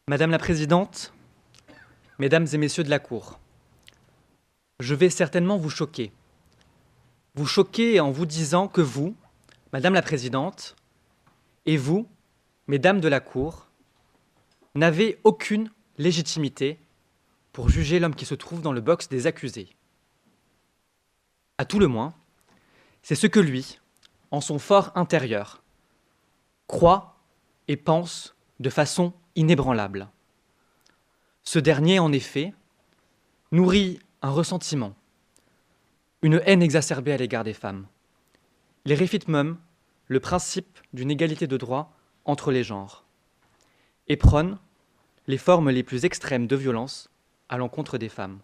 Madame la Présidente, Mesdames et Messieurs de la Cour, je vais certainement vous choquer. Vous choquer en vous disant que vous, Madame la Présidente, et vous, Mesdames de la Cour, n'avez aucune légitimité pour juger l'homme qui se trouve dans le box des accusés. À tout le moins, c'est ce que lui, en son fort intérieur, croit et pense de façon inébranlable. Ce dernier, en effet, nourrit un ressentiment, une haine exacerbée à l'égard des femmes. Il réfute même le principe d'une égalité de droit entre les genres et prône les formes les plus extrêmes de violence à l'encontre des femmes.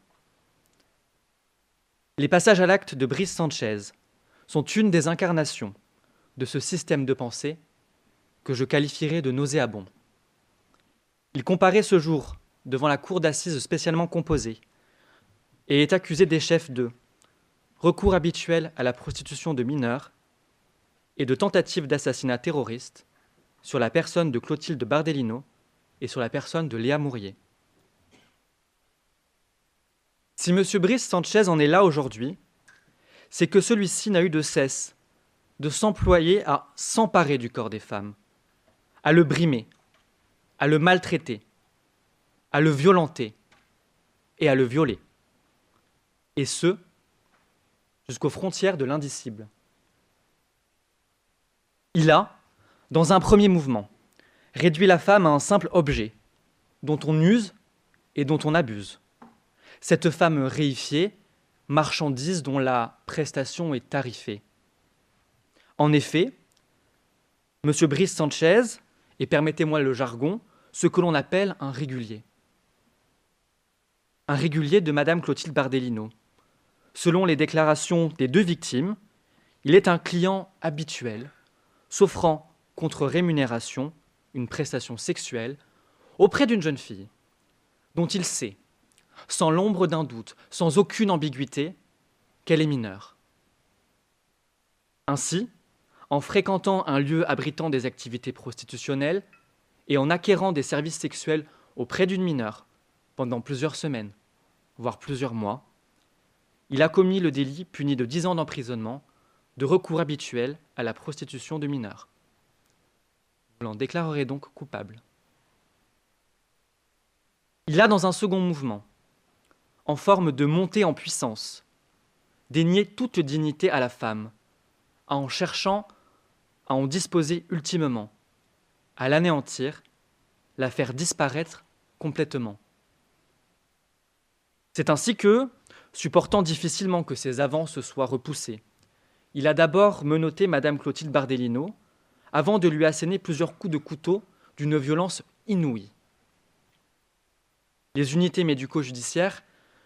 Les passages à l'acte de Brice Sanchez sont une des incarnations de ce système de pensée que je qualifierais de nauséabond. Il comparaît ce jour devant la cour d'assises spécialement composée et est accusé des chefs de recours habituel à la prostitution de mineurs et de tentative d'assassinat terroriste sur la personne de Clotilde Bardellino et sur la personne de Léa Mourier. Si M. Brice Sanchez en est là aujourd'hui, c'est que celui-ci n'a eu de cesse de s'employer à s'emparer du corps des femmes, à le brimer, à le maltraiter, à le violenter et à le violer. Et ce, jusqu'aux frontières de l'indicible. Il a, dans un premier mouvement, réduit la femme à un simple objet, dont on use et dont on abuse. Cette femme réifiée, marchandise dont la prestation est tarifée. En effet, M. Brice Sanchez est, permettez-moi le jargon, ce que l'on appelle un régulier. Un régulier de Madame Clotilde Bardellino. Selon les déclarations des deux victimes, il est un client habituel, s'offrant contre rémunération une prestation sexuelle auprès d'une jeune fille dont il sait, sans l'ombre d'un doute, sans aucune ambiguïté, qu'elle est mineure. Ainsi, en fréquentant un lieu abritant des activités prostitutionnelles et en acquérant des services sexuels auprès d'une mineure pendant plusieurs semaines, voire plusieurs mois, il a commis le délit puni de 10 ans d'emprisonnement de recours habituel à la prostitution de mineurs. Vous l'en déclarerez donc coupable. Il a, dans un second mouvement, en forme de montée en puissance, dénié toute dignité à la femme, en cherchant à en disposer ultimement, à l'anéantir, la faire disparaître complètement. C'est ainsi que, supportant difficilement que ses avances soient repoussées, il a d'abord menotté Madame Clotilde Bardellino, avant de lui asséner plusieurs coups de couteau d'une violence inouïe. Les unités médico-judiciaires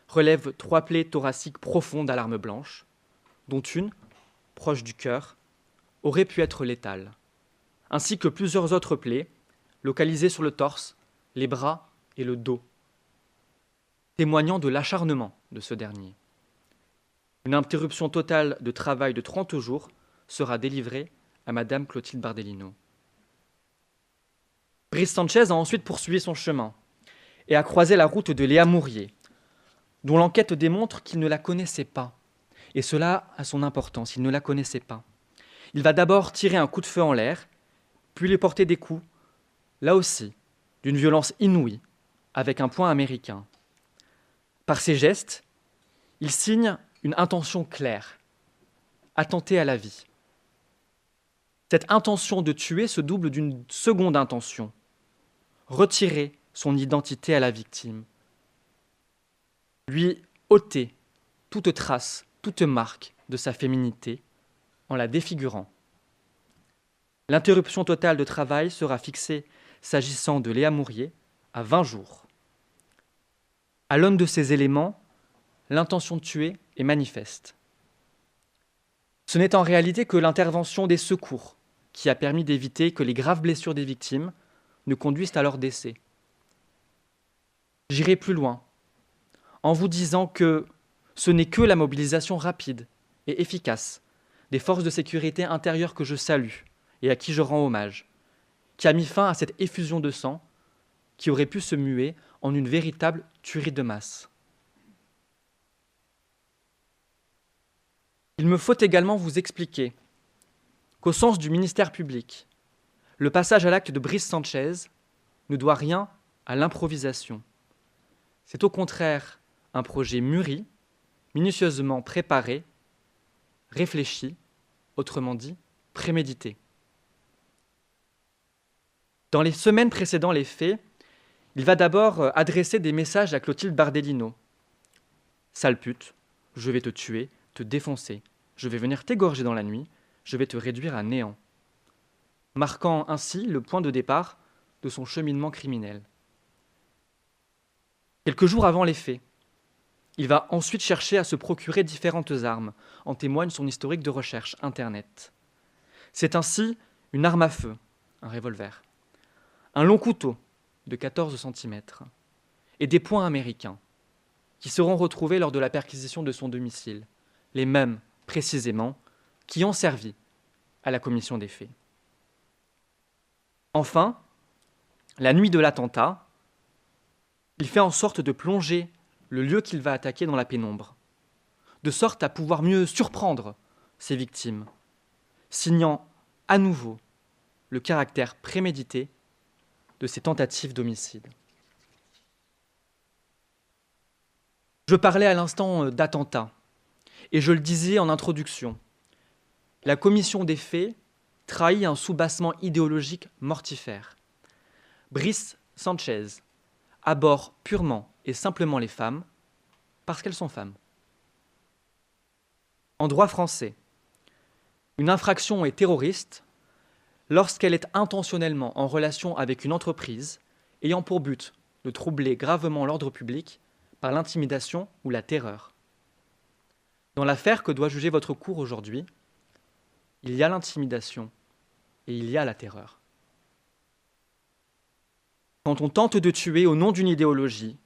relèvent 3 plaies thoraciques profondes à l'arme blanche, dont une, proche du cœur, aurait pu être létale, ainsi que plusieurs autres plaies, localisées sur le torse, les bras et le dos, témoignant de l'acharnement de ce dernier. Une interruption totale de travail de 30 jours sera délivrée à Madame Clotilde Bardellino. Brice Sanchez a ensuite poursuivi son chemin et a croisé la route de Léa Mourier, dont l'enquête démontre qu'il ne la connaissait pas. Et cela a son importance, il ne la connaissait pas. Il va d'abord tirer un coup de feu en l'air, puis lui porter des coups, là aussi, d'une violence inouïe, avec un poing américain. Par ses gestes, il signe une intention claire, attenter à la vie. Cette intention de tuer se double d'une seconde intention, retirer son identité à la victime, lui ôter toute trace, toute marque de sa féminité en la défigurant. L'interruption totale de travail sera fixée, s'agissant de Léa Mourier, à 20 jours. À l'aune de ces éléments, l'intention de tuer est manifeste. Ce n'est en réalité que l'intervention des secours qui a permis d'éviter que les graves blessures des victimes ne conduisent à leur décès. J'irai plus loin, en vous disant que ce n'est que la mobilisation rapide et efficace des forces de sécurité intérieure que je salue et à qui je rends hommage, qui a mis fin à cette effusion de sang qui aurait pu se muer en une véritable tuerie de masse. Il me faut également vous expliquer qu'au sens du ministère public, le passage à l'acte de Brice Sanchez ne doit rien à l'improvisation. C'est au contraire un projet mûri, minutieusement préparé, réfléchi, autrement dit, prémédité. Dans les semaines précédant les faits, il va d'abord adresser des messages à Clotilde Bardellino. « Sale pute, je vais te tuer, te défoncer, je vais venir t'égorger dans la nuit, je vais te réduire à néant. » Marquant ainsi le point de départ de son cheminement criminel. Quelques jours avant les faits, il va ensuite chercher à se procurer différentes armes, en témoigne son historique de recherche Internet. C'est ainsi une arme à feu, un revolver, un long couteau de 14 cm et des poings américains qui seront retrouvés lors de la perquisition de son domicile, les mêmes, précisément, qui ont servi à la commission des faits. Enfin, la nuit de l'attentat, il fait en sorte de plonger le lieu qu'il va attaquer dans la pénombre, de sorte à pouvoir mieux surprendre ses victimes, signant à nouveau le caractère prémédité de ses tentatives d'homicide. Je parlais à l'instant d'attentat, et je le disais en introduction. La commission des faits trahit un soubassement idéologique mortifère. Brice Sanchez aborde purement et simplement les femmes parce qu'elles sont femmes. En droit français, une infraction est terroriste lorsqu'elle est intentionnellement en relation avec une entreprise ayant pour but de troubler gravement l'ordre public par l'intimidation ou la terreur. Dans l'affaire que doit juger votre cour aujourd'hui, il y a l'intimidation et il y a la terreur. Quand on tente de tuer au nom d'une idéologie,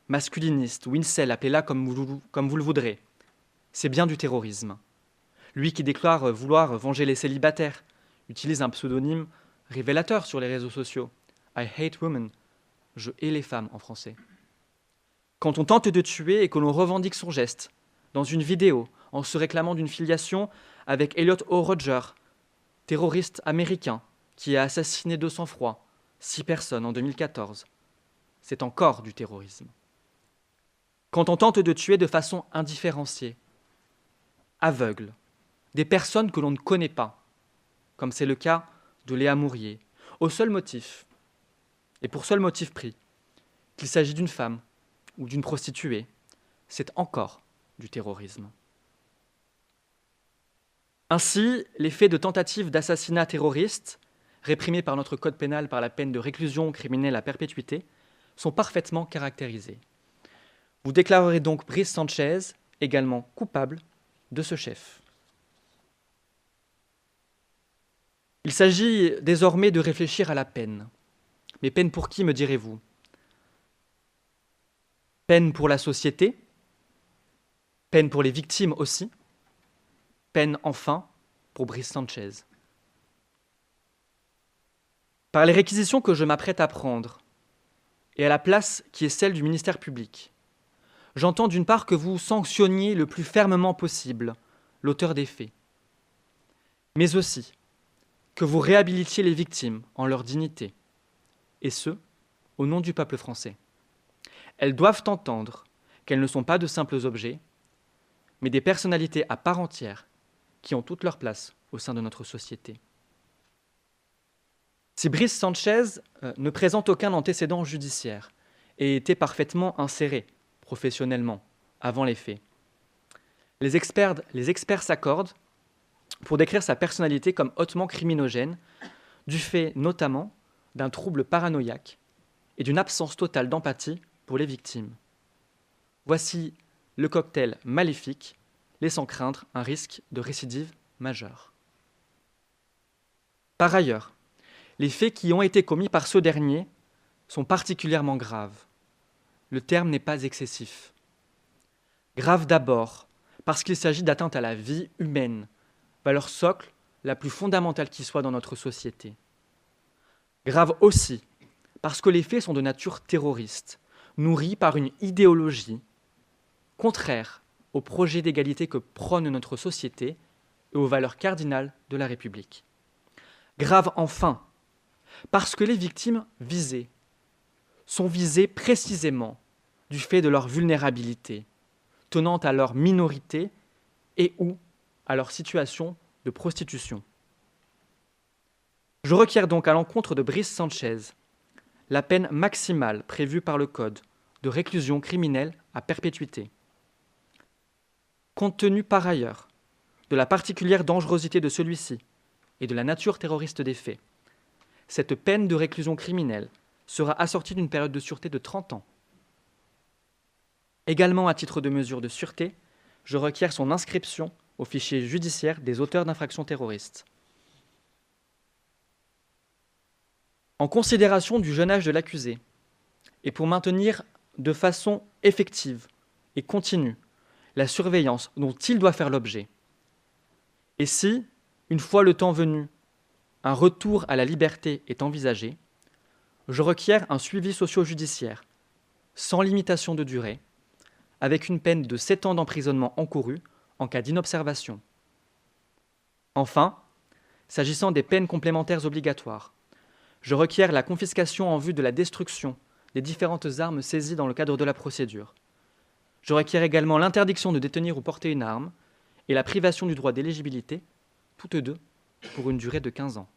masculiniste ou incel, appelez-la comme vous le voudrez, c'est bien du terrorisme. Lui qui déclare vouloir venger les célibataires utilise un pseudonyme révélateur sur les réseaux sociaux. I hate women. Je hais les femmes en français. Quand on tente de tuer et que l'on revendique son geste, dans une vidéo, en se réclamant d'une filiation avec Elliot O. Rodger, terroriste américain qui a assassiné de sang-froid 6 personnes en 2014, c'est encore du terrorisme. Quand on tente de tuer de façon indifférenciée, aveugle, des personnes que l'on ne connaît pas, comme c'est le cas de Léa Mourier, au seul motif, et pour seul motif pris, qu'il s'agit d'une femme ou d'une prostituée, c'est encore du terrorisme. Ainsi, les faits de tentative d'assassinat terroriste, réprimés par notre code pénal par la peine de réclusion criminelle à perpétuité, sont parfaitement caractérisés. Vous déclarerez donc Brice Sanchez également coupable de ce chef. Il s'agit désormais de réfléchir à la peine. Mais peine pour qui, me direz-vous ? Peine pour la société, peine pour les victimes aussi, peine enfin pour Brice Sanchez. Par les réquisitions que je m'apprête à prendre, et à la place qui est celle du ministère public, j'entends d'une part que vous sanctionniez le plus fermement possible l'auteur des faits, mais aussi que vous réhabilitiez les victimes en leur dignité, et ce, au nom du peuple français. Elles doivent entendre qu'elles ne sont pas de simples objets, mais des personnalités à part entière qui ont toute leur place au sein de notre société. Si Brice Sanchez ne présente aucun antécédent judiciaire et était parfaitement inséré professionnellement avant les faits, les experts s'accordent pour décrire sa personnalité comme hautement criminogène, du fait notamment d'un trouble paranoïaque et d'une absence totale d'empathie pour les victimes. Voici le cocktail maléfique, laissant craindre un risque de récidive majeure. Par ailleurs, les faits qui ont été commis par ce dernier sont particulièrement graves. Le terme n'est pas excessif. Grave d'abord parce qu'il s'agit d'atteinte à la vie humaine, valeur socle la plus fondamentale qui soit dans notre société. Grave aussi parce que les faits sont de nature terroriste, nourris par une idéologie contraire au projet d'égalité que prône notre société et aux valeurs cardinales de la République. Grave enfin, parce que les victimes visées sont visées précisément du fait de leur vulnérabilité, tenant à leur minorité et ou à leur situation de prostitution. Je requiers donc à l'encontre de Brice Sanchez la peine maximale prévue par le Code de réclusion criminelle à perpétuité. Compte tenu par ailleurs de la particulière dangerosité de celui-ci et de la nature terroriste des faits, cette peine de réclusion criminelle sera assortie d'une période de sûreté de 30 ans. Également à titre de mesure de sûreté, je requiers son inscription au fichier judiciaire des auteurs d'infractions terroristes. En considération du jeune âge de l'accusé, et pour maintenir de façon effective et continue la surveillance dont il doit faire l'objet, et si, une fois le temps venu, un retour à la liberté est envisagé, je requiers un suivi socio-judiciaire, sans limitation de durée, avec une peine de 7 ans d'emprisonnement encourue en cas d'inobservation. Enfin, s'agissant des peines complémentaires obligatoires, je requiers la confiscation en vue de la destruction des différentes armes saisies dans le cadre de la procédure. Je requiers également l'interdiction de détenir ou porter une arme et la privation du droit d'éligibilité, toutes deux pour une durée de 15 ans.